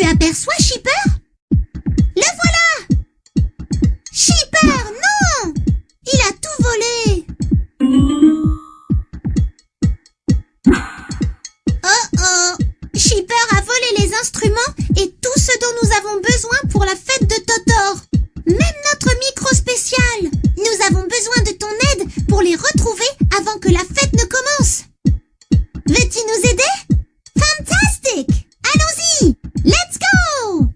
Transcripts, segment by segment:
Tu aperçois Shipper? Le voilà! Shipper, non! Il a tout volé! Oh oh! Shipper a volé les instruments et tout ce dont nous avons besoin pour la fête de Totor. Même notre micro spécial. Nous avons besoin de ton aide pour les retrouver avant que la fête ne commence. Veux-tu nous aider? Fantastic! Allons-y! Let's go!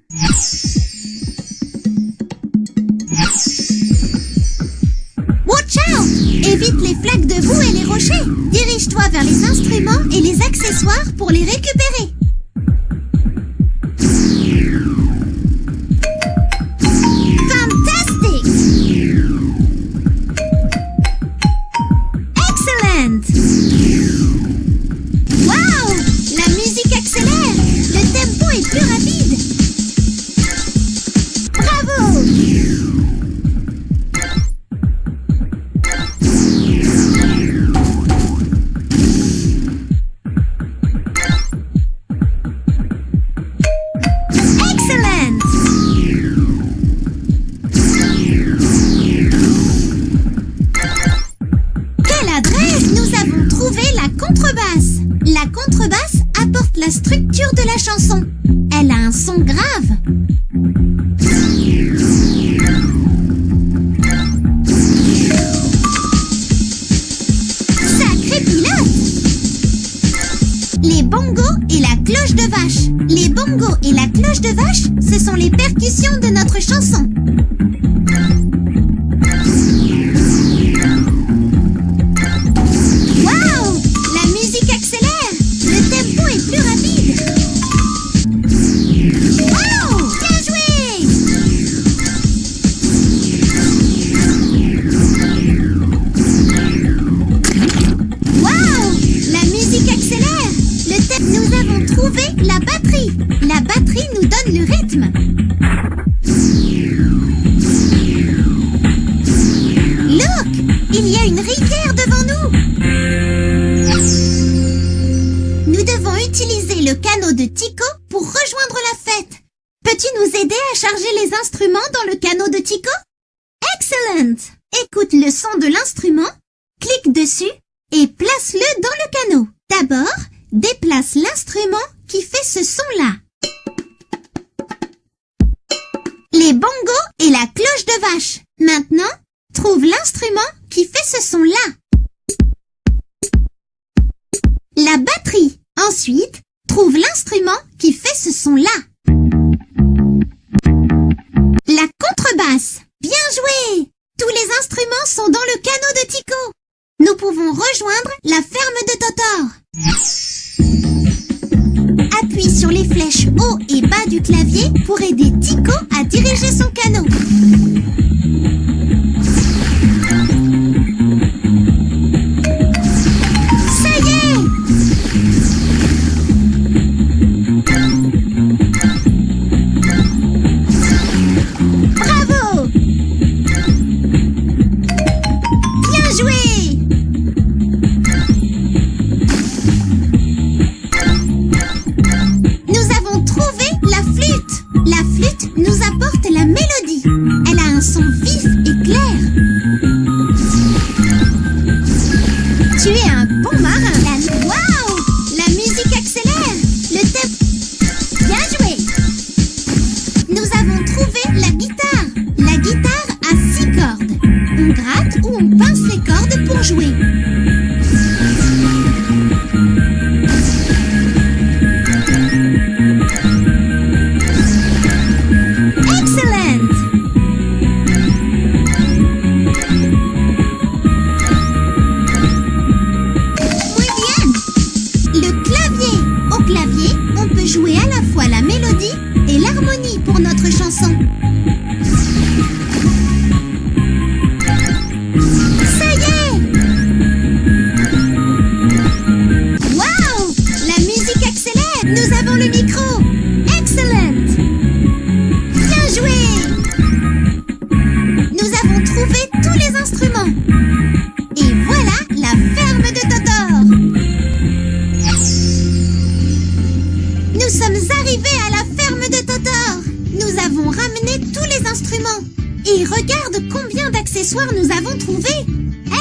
Watch out! Évite les flaques de boue et les rochers. Dirige-toi vers les instruments et les accessoires pour les récupérer. Fantastic! Excellent! Wow! La musique accélère. Le tempo est plus rapide. Bravo! Excellent! Quelle adresse! Nous avons trouvé la contrebasse. La contrebasse apporte la structure de la chanson. Elle a un son grave. Sacré pilote! Les bongos et la cloche de vache. Les bongos et la cloche de vache, ce sont les percussions de notre chanson. Waouh! La musique accélère. Le tempo est plus rapide. Waouh! Bien joué! Waouh! La musique accélère. Nous avons trouvé la batterie. La batterie nous donne le rythme. Look! Il y a une rivière devant nous. Nous devons utiliser le canot de Tico pour rejoindre la fête. Peux-tu nous aider à charger les instruments dans le canot de Tico? Excellent! Écoute le son de l'instrument, clique dessus et place-le dans le canot. D'abord, déplace l'instrument qui fait ce son-là. Les bongos et la cloche de vache. Maintenant, trouve l'instrument qui fait ce son-là. La batterie. Ensuite, trouve l'instrument qui fait ce son-là. La contrebasse. Bien joué! Tous les instruments sont dans le canot de Tico. Nous pouvons rejoindre la ferme de Totor. Appuie sur les flèches haut et bas du clavier pour aider Tico à diriger son canot. Ça y est! Bravo! Bien joué! Nous avons trouvé la flûte. La flûte nous apporte la mélodie. Elle a un son vif et clair. Tu es un bon marin. Waouh! La musique accélère. Le tempo. Bien joué! Nous avons trouvé la guitare. La guitare a 6 cordes. On gratte ou on pince les cordes pour jouer. Excellent! Muy bien! Le clavier. Au clavier, on peut jouer à la fois la mélodie et l'harmonie pour notre chanson. Ça y est! Waouh! La musique accélère! Nous avons le micro! Excellent! Bien joué! Nous avons trouvé tous les instruments. Et voilà la ferme de Totor! Nous sommes arrivés à la ferme de instruments. Et regarde combien d'accessoires nous avons trouvés.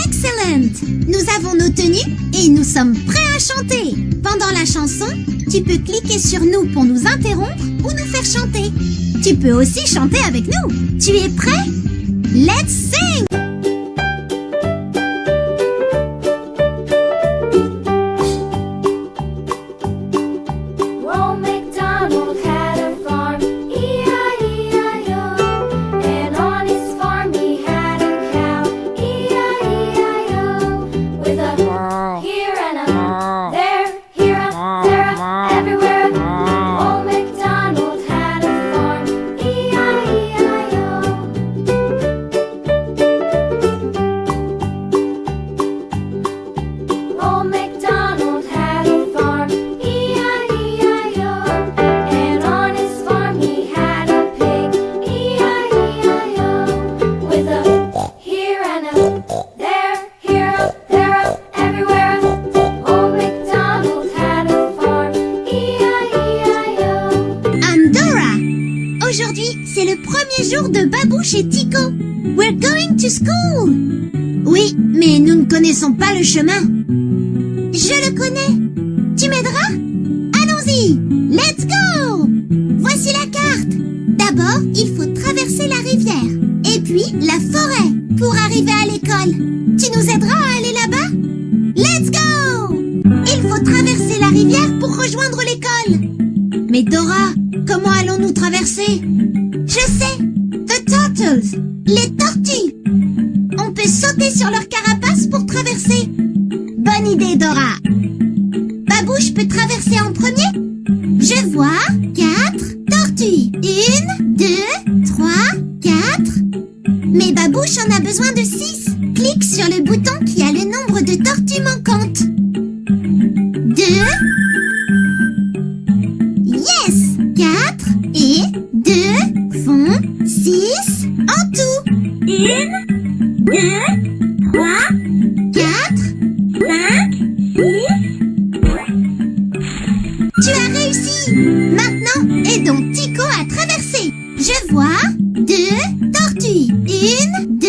Excellent! Nous avons nos tenues et nous sommes prêts à chanter. Pendant la chanson, tu peux cliquer sur nous pour nous interrompre ou nous faire chanter. Tu peux aussi chanter avec nous. Tu es prêt? Let's sing! Aujourd'hui, c'est le premier jour de Babouche et Tico. We're going to school. Oui, mais nous ne connaissons pas le chemin. Je le connais. Tu m'aideras? Allons-y. Let's go. Voici la carte. D'abord, il faut traverser la rivière. Et puis, la forêt pour arriver à l'école. Tu nous aideras à aller là-bas? Let's go. Il faut traverser la rivière pour rejoindre l'école. Mais Dora, comment allons-nous traverser? Je sais! The turtles! Les tortues! On peut sauter sur leur carapace pour traverser. Bonne idée, Dora! Babouche peut traverser en premier? Je vois 4 tortues. 1, 2, 3, 4. Mais Babouche en a besoin de 6. Clique sur le bouton qui a le nombre de tortues manquantes. 2. Yes! 4 et 2 font 6 en tout. 1, 2, 3, 4, 5, 6. Tu as réussi! Maintenant, aidons Tico à traverser. Je vois 2 tortues. 1, 2.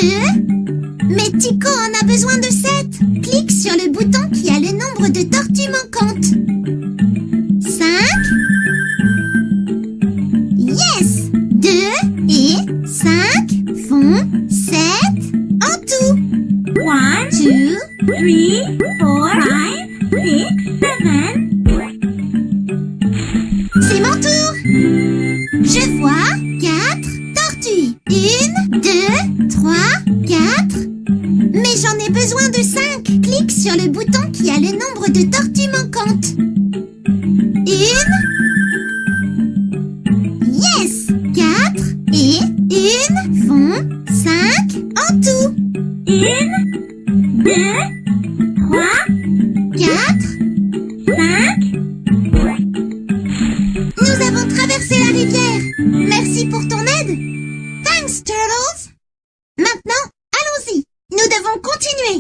Mais Tico en a besoin de 7. Clique sur le bouton qui a le nombre de tortues manquantes. 5. Yes! 2 et 5 font 7 en tout. 1, 2, 3, 4, 5, 6, 7. C'est mon tour! Je vois 4 tortues. 1, 2, 3, 4. Mais j'en ai besoin de 5. Clique sur le bouton qui a le nombre de tortues manquantes. 1. Yes! 4 et 1 font 5 en tout. 1, 2, 3, 4, 5. Nous avons traversé la rivière. Merci pour ton aide. Thanks, Turtles. Maintenant, allons-y. Nous devons continuer.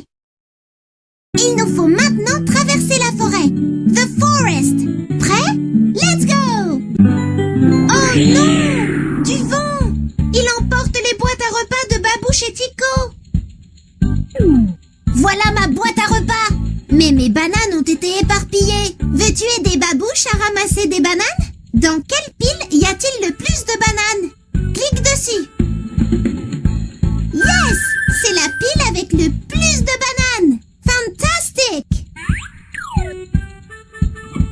Il nous faut maintenant traverser la forêt. The forest. Prêt? Let's go! Oh non! Du vent! Il emporte les boîtes à repas de Babouche et Tico. Voilà ma boîte à repas. Mais mes bananes ont été éparpillées. Veux-tu aider Babouche à ramasser des bananes? Dans quelle pile y a-t-il le plus de bananes? Clique dessus. Yes! C'est la pile avec le plus de bananes. Fantastic!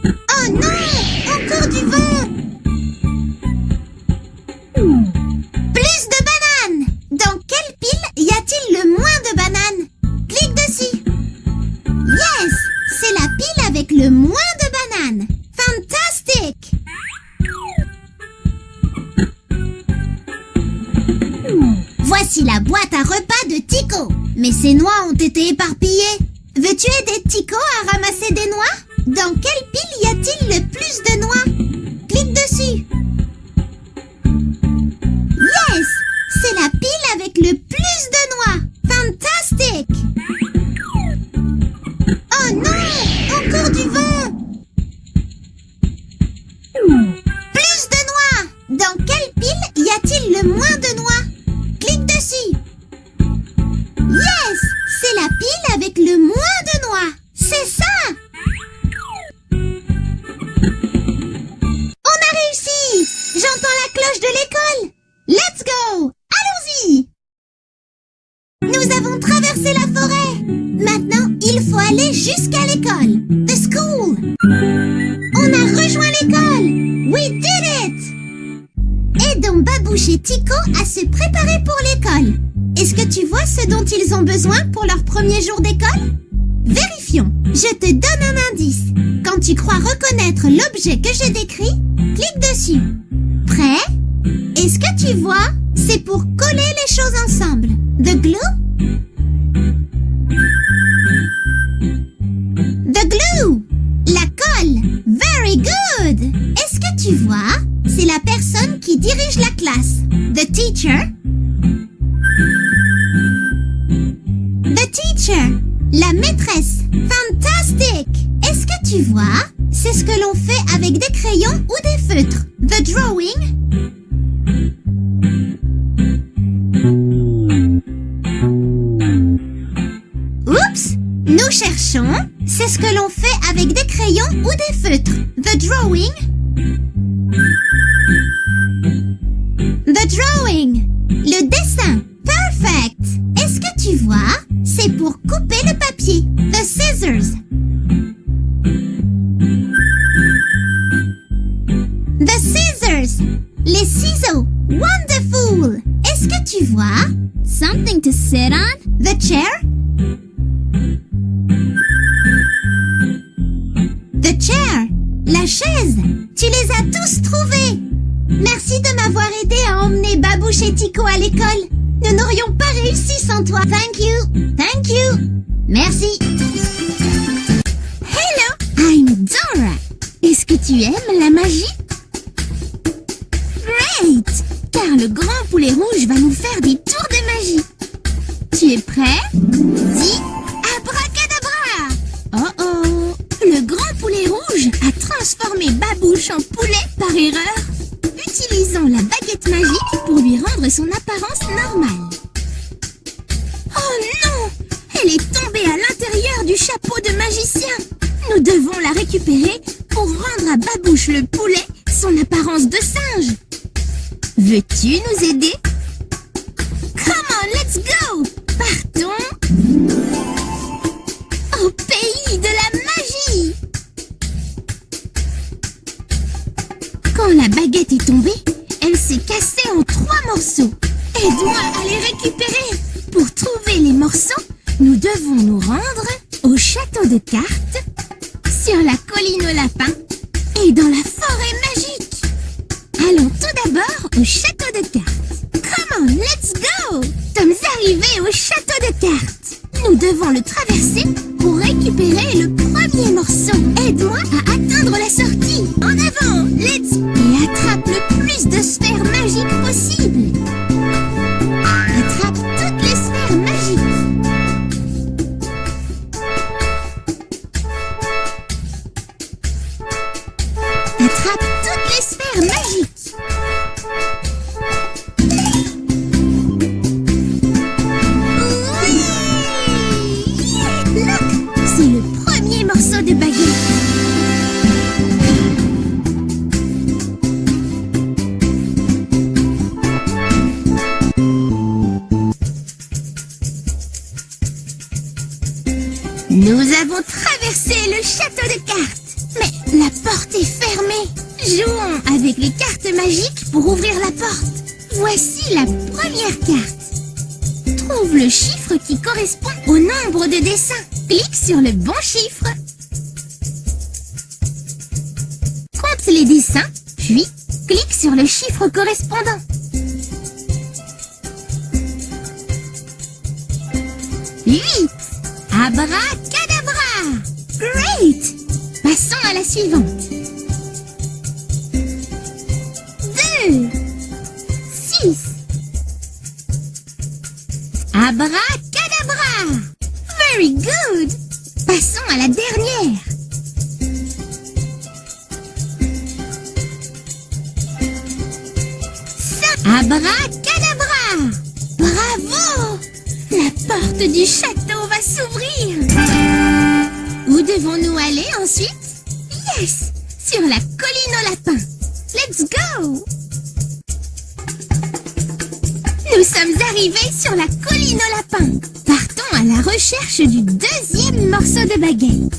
Oh non! Encore du vent! Plus de bananes! Dans quelle pile y a-t-il le moins de bananes? Clique dessus. Yes! C'est la pile avec le moins de bananes. Fantastic! Voici la boîte à repas de Tico. Mais ses noix ont été éparpillées. Veux-tu aider Tico à ramasser des noix? Dans quelle pile y a-t-il le plus de noix? Clique dessus. Yes! C'est la pile avec le plus de noix. Fantastic! Oh non! Encore du vent! Plus de noix! Dans quelle pile y a-t-il le moins de noix? Tico à se préparer pour l'école. Est-ce que tu vois ce dont ils ont besoin pour leur premier jour d'école? Vérifions. Je te donne un indice. Quand tu crois reconnaître l'objet que j'ai décrit, clique dessus. Prêt? Est-ce que tu vois? C'est pour coller les choses ensemble. The glue? The glue! La colle! Very good! Est-ce que tu vois? C'est la personne qui dirige la classe. The teacher? The teacher! La maîtresse! Fantastic! Est-ce que tu vois? C'est ce que l'on fait avec des crayons ou des feutres. The drawing? Oups! Nous cherchons, c'est ce que l'on fait avec des crayons ou des feutres. The drawing? The drawing! Le dessin. Perfect! Est-ce que tu vois? C'est pour couper le papier. The scissors. The scissors. Les ciseaux. Wonderful! Est-ce que tu vois? Something to sit on? The chair? The chair. La chaise. Tu les as tous trouvés. Merci de m'avoir aidé à emmener Babouche et Tico à l'école. Nous n'aurions pas réussi sans toi. Thank you. Thank you. Merci. Hello, I'm Dora. Est-ce que tu aimes la magie? Great! Car le grand poulet rouge va nous faire des tours de magie. Tu es prêt? Dis abracadabra! Oh oh! Le grand poulet rouge a transformé Babouche en poulet par erreur. Utilisons la baguette magique pour lui rendre son apparence normale. Oh non! Elle est tombée à l'intérieur du chapeau de magicien. Nous devons la récupérer pour rendre à Babouche le poulet son apparence de singe. Veux-tu nous aider? Come on, let's go! Partons au pays de la magie! Quand la baguette est tombée, elle s'est cassée en 3 morceaux. Aide-moi à les récupérer. Pour trouver les morceaux, nous devons nous rendre au château de cartes, sur la colline au lapin et dans la forêt magique. Allons tout d'abord au château de cartes. Come on, let's go! Sommes arrivés au château de cartes. Nous devons le traverser pour récupérer le premier morceau. Aide-moi à atteindre la sortie. En avant, let's... Et attrape le plus de sphères magiques possible. Attrape toutes les sphères magiques. Attrape toutes les sphères magiques. Oui! Look, c'est le premier morceau de baguette. Nous avons traversé le château de cartes. Mais la porte est fermée. Jouons avec les cartes magiques pour ouvrir la porte. Voici la première carte. Trouve le chiffre qui correspond au nombre de dessins. Clique sur le bon chiffre. Compte les dessins, puis clique sur le chiffre correspondant. 8. Abracadabra! Great! Passons à la suivante. 2. 6. Abracadabra! Very good! Passons à la dernière. 5. Abracadabra! Bravo! La porte du château va s'ouvrir. Où devons-nous aller ensuite? Yes! Sur la colline au lapin. Let's go! Nous sommes arrivés sur la colline au lapin. Partons à la recherche du deuxième morceau de baguette.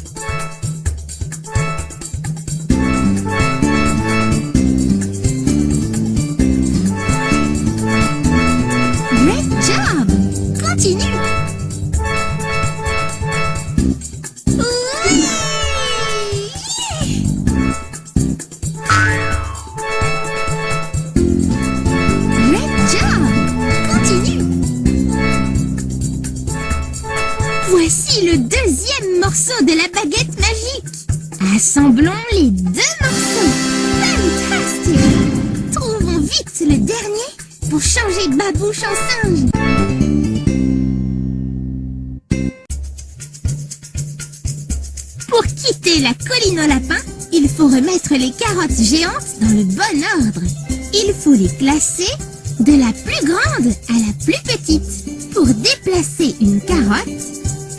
morceaux de la baguette magique. Assemblons les 2 morceaux. Fantastique! Trouvons vite le dernier pour changer Babouche en singe. Pour quitter la colline au lapin, il faut remettre les carottes géantes dans le bon ordre. Il faut les classer de la plus grande à la plus petite. Pour déplacer une carotte,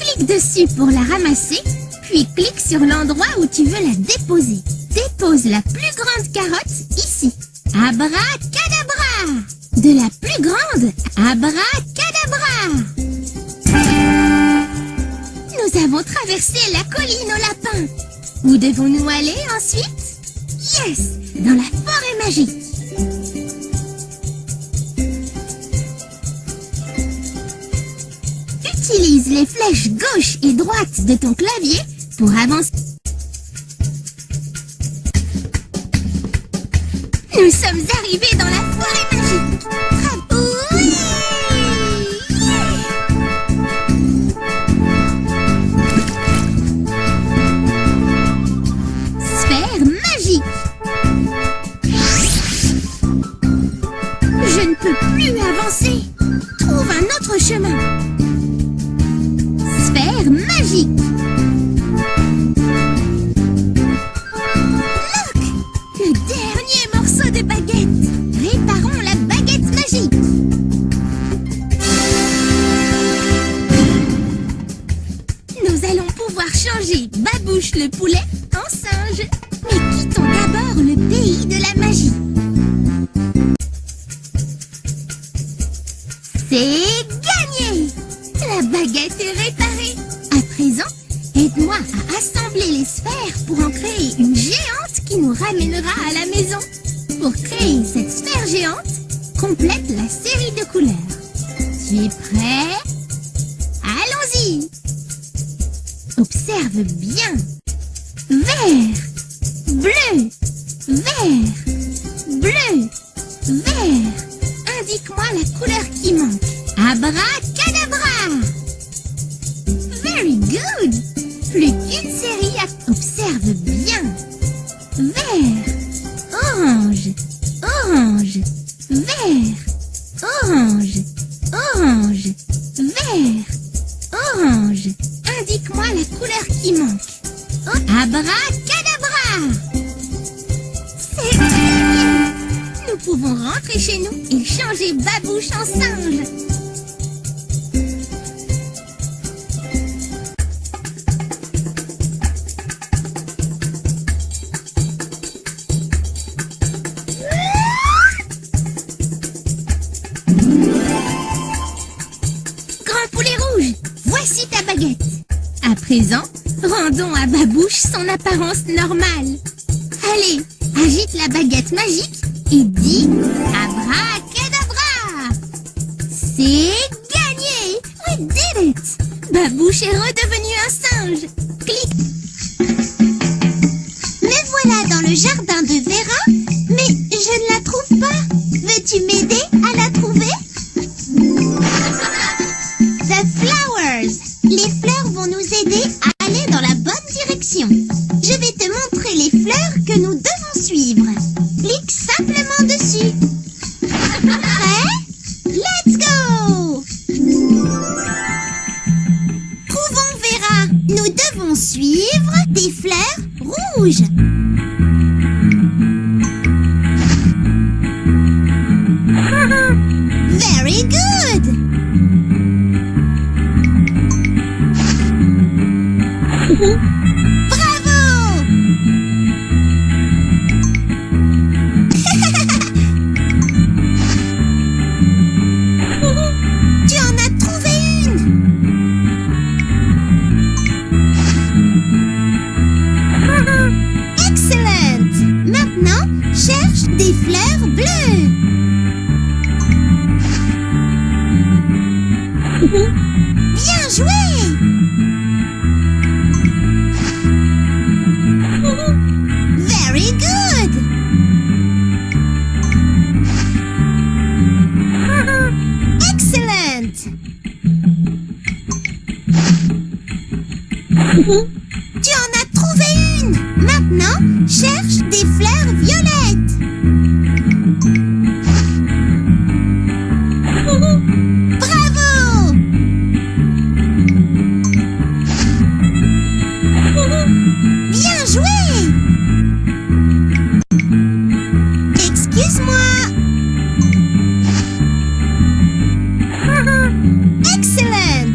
clique dessus pour la ramasser, puis clique sur l'endroit où tu veux la déposer. Dépose la plus grande carotte ici. Abracadabra! De la plus grande, abracadabra! Nous avons traversé la colline au lapin. Où devons-nous aller ensuite? Yes! Dans la forêt magique. Utilise les flèches gauche et droite de ton clavier pour avancer. Nous sommes arrivés dans la forêt magique. Oui! Sphère magique. Je ne peux plus avancer. Trouve un autre chemin. Sphère magique. Look! Le dernier morceau de baguette. Réparons la baguette magique. Nous allons pouvoir changer Babouche le poulet en singe. Mais quittons d'abord le pays de la magie. C'est gagné! La baguette est réparée. À présent, aide-moi à assembler les sphères pour en créer une géante qui nous ramènera à la maison. Pour créer cette sphère géante, complète la série de couleurs. Tu es prêt? Allons-y! Observe bien. Vert, bleu, vert, bleu, vert. Indique-moi la couleur qui manque. Abracadabra! Very good! Plus qu'une série à... Observe bien. Vert, orange, orange, vert, orange, orange, vert, orange. Indique-moi la couleur qui manque. Oh, abracadabra! C'est gagné! Nous pouvons rentrer chez nous et changer Babouche en singe. Grand poulet rouge, voici ta baguette. À présent, rendons à Babouche son apparence normale. Allez, agite la baguette magique et dis abracadabra. C'est gagné! We did it! Babouche est redevenu un singe. Clique. Me voilà dans le jardin de Vera, mais je ne la trouve pas. Veux-tu m'aider à la trouver? The flowers. Les fleurs vont nous aider à aller dans la bonne direction. Je vais te montrer les fleurs que nous devons suivre. Clique simplement dessus. Prêt? Let's go! Trouvons Vera. Nous devons suivre des fleurs rouges. Very good! Bravo! Tu en as trouvé une. Maintenant, cherche des fleurs violettes. Bravo! Bien joué! Excuse-moi. Excellent!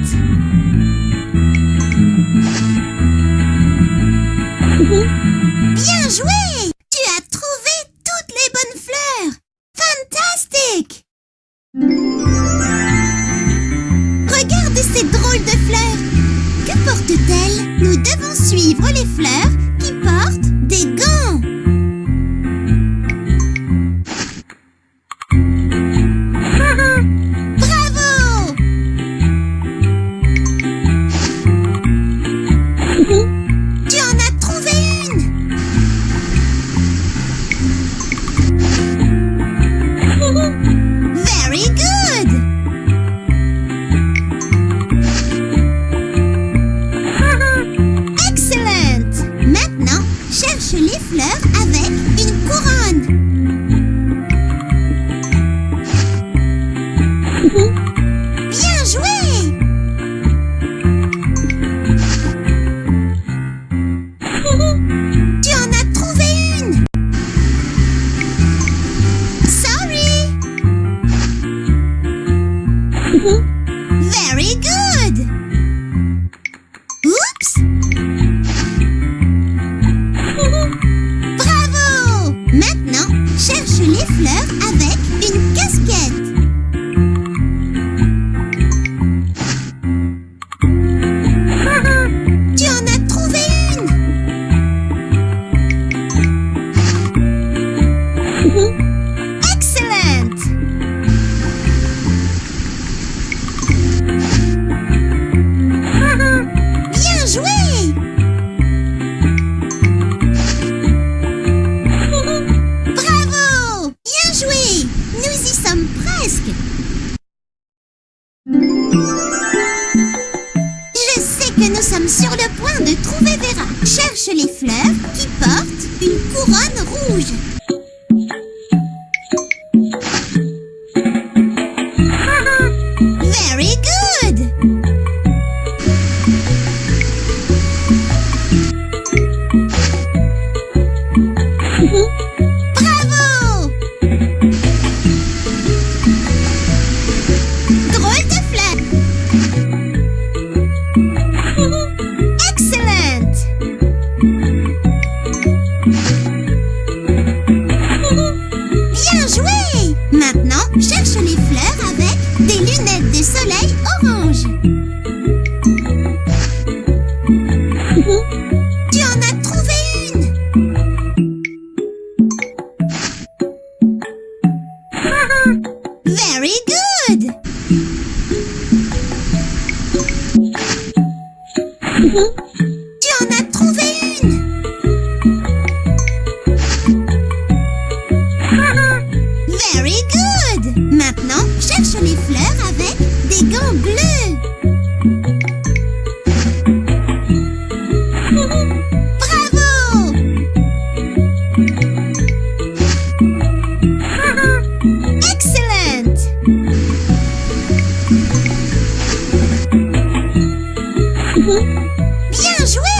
Bien joué! Tu as trouvé toutes les bonnes fleurs! Fantastique! Regarde ces drôles de fleurs! Que portent-elles? Nous devons suivre les fleurs qui portent des gants! Bravo! Tu en as trouvé une! Very good! Excellent! Maintenant, cherche les fleurs avec une couronne. Bien joué! Tu en as trouvé une! Sorry! Very good! Oups! Bravo! Maintenant, cherche les fleurs avec une casquette. Tu en as trouvé une! Excellent! Bien joué! Bravo! Bien joué! Nous y sommes presque! Je sais que nous sommes sur le point de trouver Vera. Cherche les fleurs qui portent une couronne rouge. Very good! Bravo! Drôle de fleur! Excellent! Bien joué! Maintenant, cherche les fleurs avec des lunettes de soleil orange. Tu en as trouvé une! Very good! Tu en as trouvé une! Very good! Maintenant, cherche les fleurs avec des gants bleus. Bravo! Excellent! Bien joué!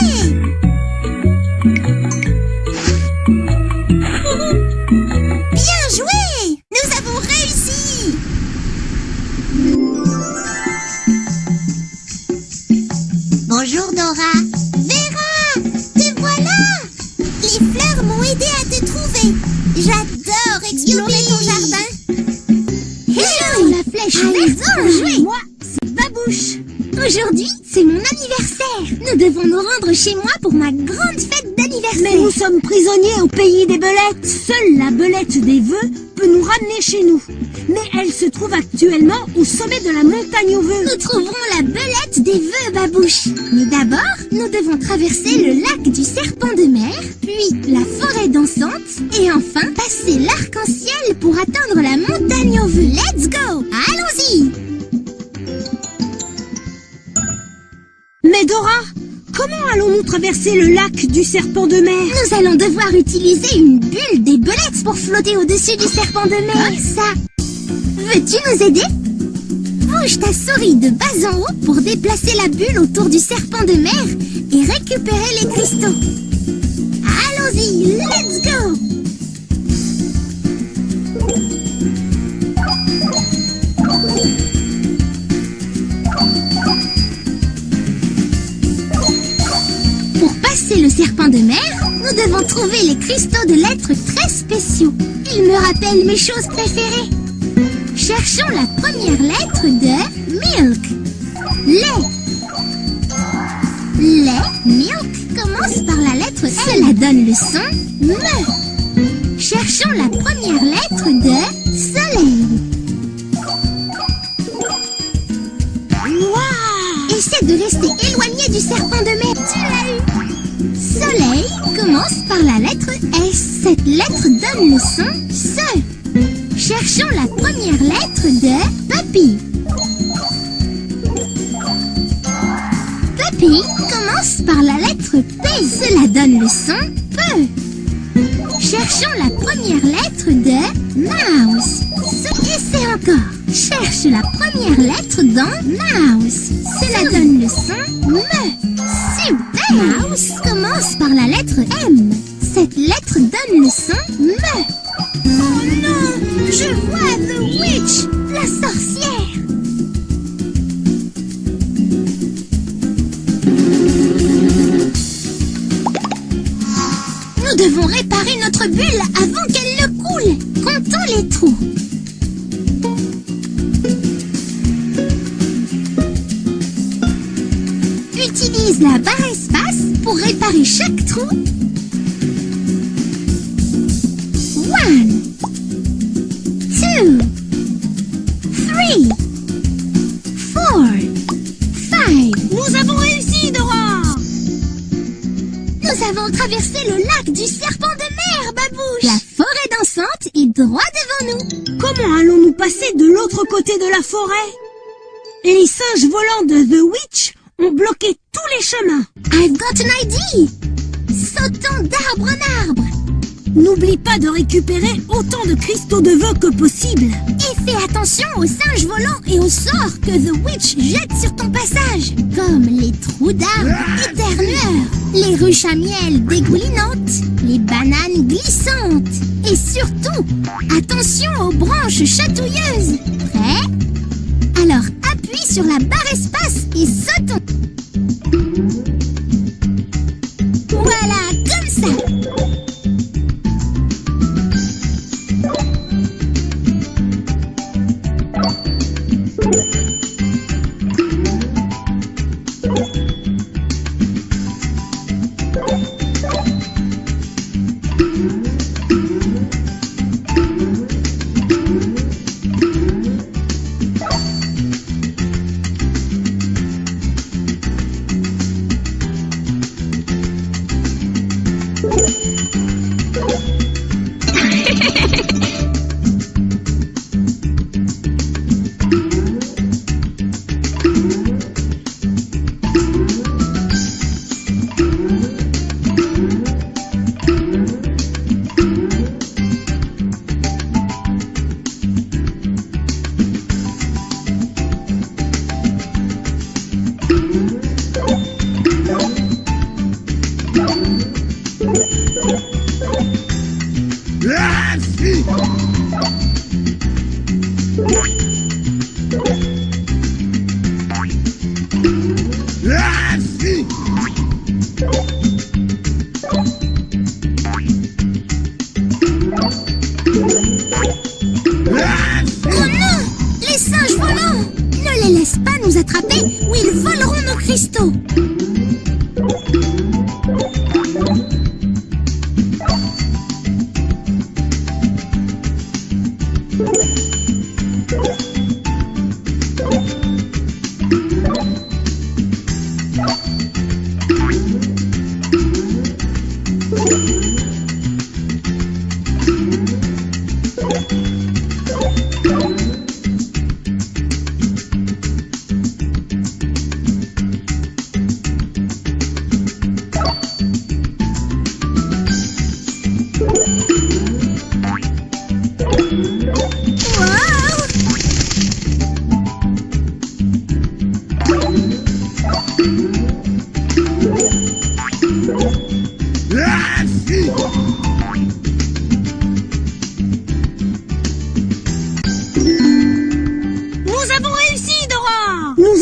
Bien joué! Nous avons réussi! Bonjour Dora! Vera! Te voilà! Les fleurs m'ont aidé à te trouver! J'adore explorer ton jardin! Hello! La flèche verte! Moi, c'est Babouche. Aujourd'hui, c'est mon anniversaire. Nous devons nous rendre chez moi pour ma grande fête d'anniversaire. Mais nous sommes prisonniers au pays des belettes. Seule la belette des vœux peut nous ramener chez nous. Mais elle se trouve actuellement au sommet de la montagne aux vœux. Nous trouverons la belette des vœux, Babouche. Mais d'abord, nous devons traverser le lac du serpent de mer, puis la forêt dansante, et enfin passer l'arc-en-ciel pour atteindre la montagne aux vœux. Let's go! Allons-y! Mais Dora, Comment allons-nous traverser le lac du serpent de mer? Nous allons devoir utiliser une bulle des belettes pour flotter au-dessus du serpent de mer. Comme ça. Veux-tu nous aider? Bouge ta souris de bas en haut pour déplacer la bulle autour du serpent de mer et récupérer les cristaux. Allons-y, let's go! Pour passer le serpent de mer, nous devons trouver les cristaux de lettres très spéciaux. Ils me rappellent mes choses préférées. Cherchons la première lettre de milk. Lait. Lait, milk, commence par la lettre L. Cela donne le son me. Cherchons la première lettre de soleil. Waouh! Essaie de rester éloigné du serpent de mer. Tu l'as eu. Soleil commence par la lettre S. Cette lettre donne le son SE. Cherchons la première lettre de puppy. Puppy commence par la lettre P. Cela donne le son P. Cherchons la première lettre de mouse. Essaie encore. Cherche la première lettre dans mouse. Cela donne le son me. Super. Mouse commence par la lettre M. Cette lettre donne le son me. Oh non, je vois The Witch, la sorcière. Nous devons réparer notre bulle avant qu'elle ne coule. Comptons les trous. Utilise la barre espace pour réparer chaque trou. 1, 2, 3, 4, 5. Nous avons réussi, Dora! Nous avons traversé le lac du serpent de mer, Babouche. La forêt dansante est droit devant nous. Comment allons-nous passer de l'autre côté de la forêt? Les singes volants de The Witch ont bloqué tous les chemins. I've got an idea. Sautons d'arbre en arbre. N'oublie pas de récupérer autant de cristaux de vœux que possible. Et fais attention aux singes volants et aux sorts que The Witch jette sur ton passage. Comme les trous d'arbres éternueurs, les ruches à miel dégoulinantes, les bananes glissantes. Et surtout, attention aux branches chatouilleuses. Prêt? Alors appuie sur la barre espace et sautons. Voilà, comme ça. Oh non! Les singes volants! Ne les laisse pas nous attraper ou ils voleront nos cristaux!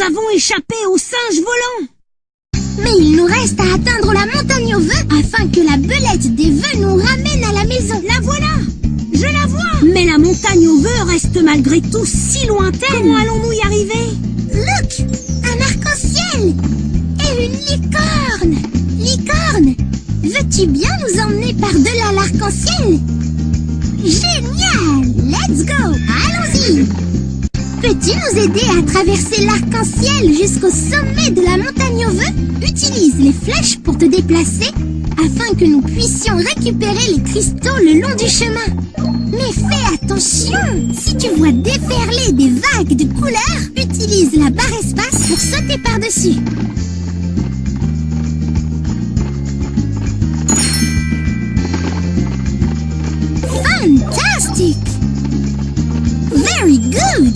avons échappé aux singes volants. Mais il nous reste à atteindre la montagne aux vœux afin que la belette des vœux nous ramène à la maison. La voilà! Je la vois! Mais la montagne aux vœux reste malgré tout si lointaine. Comment allons-nous y arriver? Look! Un arc-en-ciel! Et une licorne! Licorne! Veux-tu bien nous emmener par-delà l'arc-en-ciel? Génial! Let's go! Allons-y! Peux-tu nous aider à traverser l'arc-en-ciel jusqu'au sommet de la montagne aux vœux? Utilise les flèches pour te déplacer afin que nous puissions récupérer les cristaux le long du chemin. Mais fais attention! Si tu vois déferler des vagues de couleurs, utilise la barre espace pour sauter par-dessus. Fantastic! Very good!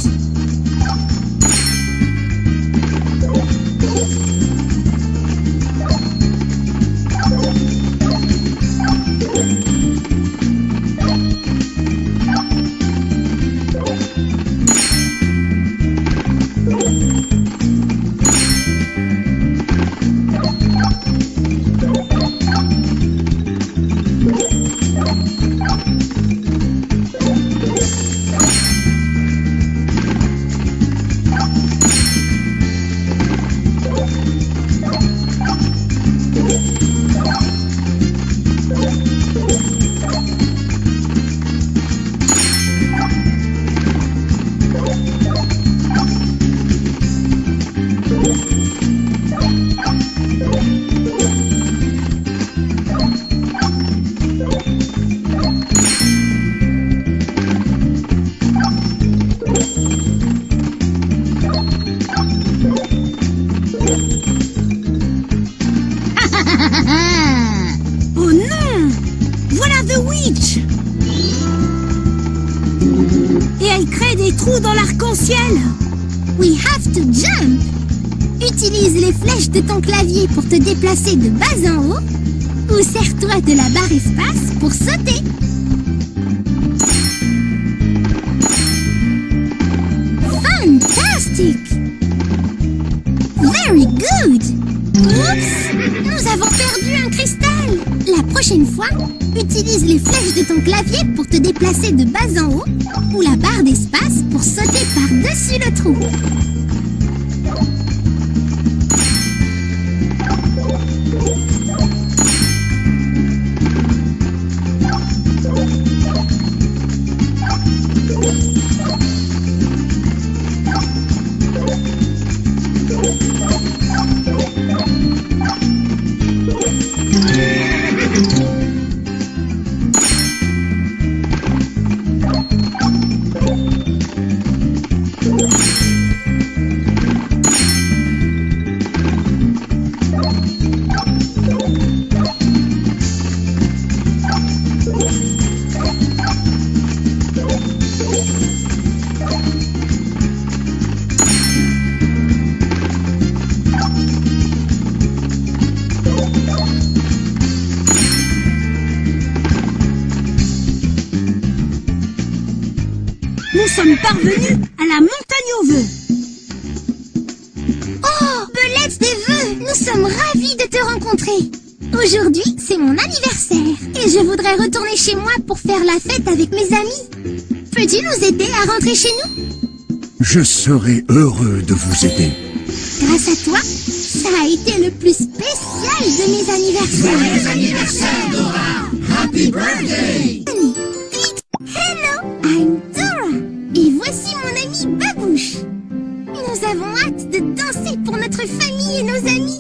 Oh non! Voilà The Witch! Et elle crée des trous dans l'arc-en-ciel! We have to jump! Utilise les flèches de ton clavier pour te déplacer de bas en haut ou sers-toi de la barre espace pour sauter. Fantastic! Very good! Oups! Nous avons perdu un cristal! La prochaine fois, utilise les flèches de ton clavier pour te déplacer de bas en haut ou la barre d'espace pour sauter par-dessus le trou. Nous sommes parvenus à la montagne aux vœux. Oh, belette des vœux, nous sommes ravis de te rencontrer. Aujourd'hui, c'est mon anniversaire et je voudrais retourner chez moi pour faire la fête avec mes amis. Peux-tu nous aider à rentrer chez nous? Je serai heureux de vous aider. Grâce à toi, ça a été le plus spécial de mes anniversaires. Joyeux anniversaire, Dora! Happy birthday! Hello, I'm Dora. Et voici mon ami Babouche. Nous avons hâte de danser pour notre famille et nos amis.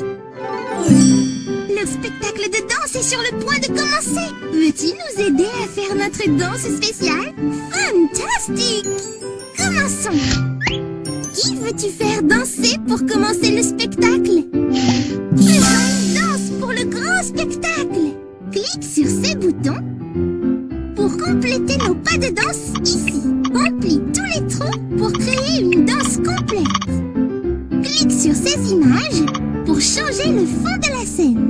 Le spectacle de danse est sur le point de commencer. Veux-tu nous aider à faire notre danse spéciale? Fantastique! Commençons. Qui veux-tu faire danser pour commencer le spectacle? Faisons une danse pour le grand spectacle. Clique sur ces boutons pour compléter nos pas de danse ici. Remplis tous les trous pour créer une danse complète. Clique sur ces images pour changer le fond de la scène.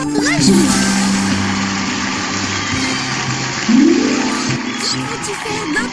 Rejouer. Qui veux-tu faire dans...